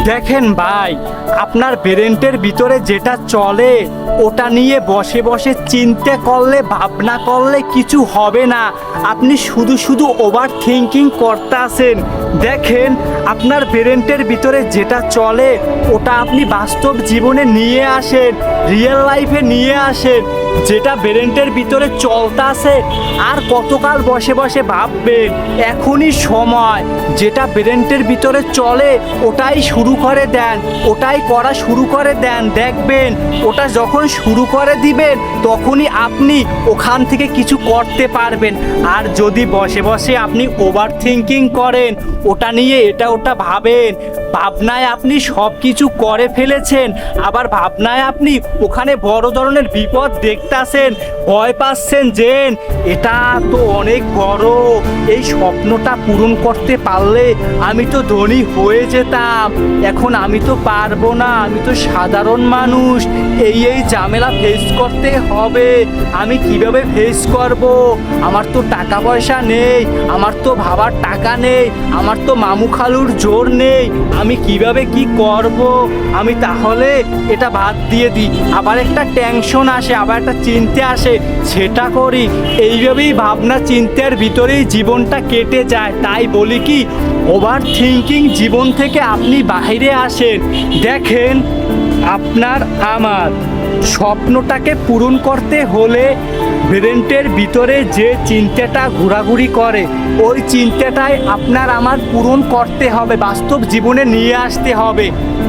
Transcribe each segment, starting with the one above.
দেখেন ভাই, আপনার ব্রেনের ভিতরে যেটা চলে ওটা নিয়ে বসে বসে চিন্তা করলে ভাবনা করলে কিছু হবে না। আপনি শুধু শুধু ওভার থিঙ্কিং করতে আসেন। দেখেন, আপনার ব্রেনের ভিতরে যেটা চলে ওটা আপনি বাস্তব জীবনে নিয়ে আসেন, রিয়েল লাইফে নিয়ে আসেন। যেটা ব্রেনের ভিতরে চলতে আসে আর কতকাল বসে বসে ভাববেন? এখনই সময়। যেটা ব্রেনের ভিতরে চলে ওটাই শুরু করে দেন, ওটাই করা শুরু করে দেন। দেখবেন ওটা যখন শুরু করে দিবেন তখনই আপনি ওখান থেকে কিছু করতে পারবেন। আর যদি বসে বসে আপনি ওভার থিঙ্কিং করেন, ওটা নিয়ে এটা ওটা ভাবেন, ভাবনায় আপনি সব কিছু করে ফেলেছেন, আবার ভাবনায় আপনি ওখানে বড় ধরনের বিপদ দেখতেছেন, ভয় পাচ্ছেন যে এটা তো অনেক বড়, এই স্বপ্নটা পূরণ করতে পারলে আমি তো ধনী হয়ে যেতাম। এখন আমি তো পারবো না, আমি তো সাধারণ মানুষ, এই ঝামেলা ফেস করতে হবে। আমি কিভাবে ফেস করব? আমার তো টাকা পয়সা নেই, আমার তো ভাবার টাকা নেই, আমার তো মামু খালুর জোর নেই, আমি কিভাবে কি করব? আমি তাহলে এটা বাদ দিয়ে দিই। আবার একটা টেনশন আসে, আবার একটা চিন্তা আসে, সেটা করি। এইভাবেই ভাবনা চিন্তার ভিতরেই জীবনটা কেটে যায়। তাই বলি কি, ওভার থিঙ্কিং জীবন থেকে আপনি বাইরে আসেন। দেখেন, আপনার আমার স্বপ্নটাকে পূরণ করতে হলে ব্রেনের ভিতরে যে চিন্তাটা ঘোরাঘুরি করে ওই চিন্তাটাই আপনার আমার পূরণ করতে হবে, বাস্তব জীবনে নিয়ে আসতে হবে।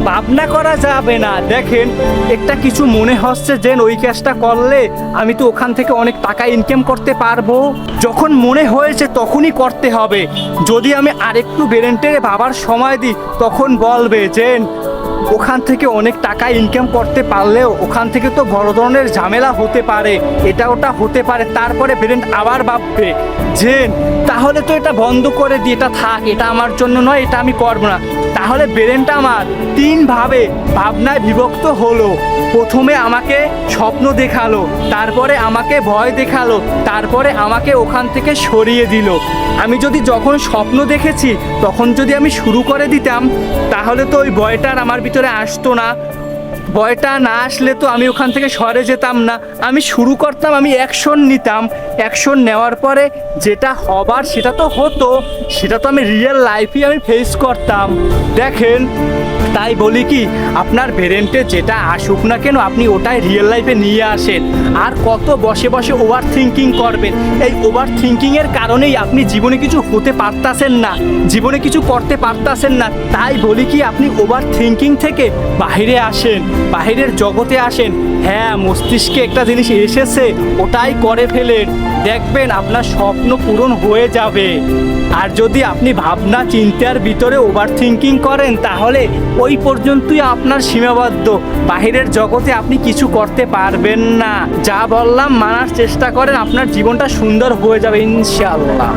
ভাবনা করা যাবে না। দেখেন, একটা কিছু মনে হচ্ছে যে ওই কাজটা করলে আমি তো ওখান থেকে অনেক টাকা ইনকাম করতে পারবো, যখন মনে হয়েছে তখনই করতে হবে। যদি আমি আরেকটু ব্রেনটে ভাবার সময় দিই তখন বলবে যে ওখান থেকে অনেক টাকা ইনকাম করতে পারলেও ওখান থেকে তো বড় ধরনের ঝামেলা হতে পারে, এটা ওটা হতে পারে। তারপরে ব্রেন আবার ভাববে যে তাহলে তো এটা বন্ধ করে দিই, এটা থাক, এটা আমার জন্য নয়, এটা আমি করবো না। তাহলে ব্রেনটা আমার তিনভাবে ভাবনায় বিভক্ত হলো। প্রথমে আমাকে স্বপ্ন দেখালো, তারপরে আমাকে ভয় দেখালো, তারপরে আমাকে ওখান থেকে সরিয়ে দিল। আমি যদি যখন স্বপ্ন দেখেছি তখন যদি আমি শুরু করে দিতাম তাহলে তো ওই ভয়টার আমার ভিতরে আসতো না। ভয়টা না আসলে তো আমি ওখান থেকে সরে যেতাম না। আমি শুরু করতাম, আমি অ্যাকশন নিতাম, অ্যাকশন নেওয়ার পরে যেটা হবার সেটা তো হতো, সেটা তো আমি রিয়েল লাইফে আমি ফেস করতাম। দেখেন, তাই বলি কি, আপনার ব্রেনটে যেটা আসুক না কেন আপনি ওটাই রিয়েল লাইফে নিয়ে আসেন। আর কত বসে বসে ওভার থিঙ্কিং করবেন? এই ওভার থিঙ্কিংয়ের কারণেই আপনি জীবনে কিছু হতে পারতাছেন না, জীবনে কিছু করতে পারতাছেন না। তাই বলি কি, আপনি ওভার থিঙ্কিং থেকে বাইরে আসেন, বাহিরের জগতে আসেন। হ্যাঁ, মস্তিষ্কে একটা জিনিস এসেছে ওটাই করে ফেলেন, দেখবেন আপনার স্বপ্ন পূরণ হয়ে যাবে। আর যদি আপনি ভাবনা চিন্তার ভিতরে ওভার থিঙ্কিং করেন তাহলে ওই পর্যন্তই আপনার সীমাবদ্ধ, বাহিরের জগতে আপনি কিছু করতে পারবেন না। যা বললাম মানার চেষ্টা করেন, আপনার জীবনটা সুন্দর হয়ে যাবে ইনশাআল্লাহ।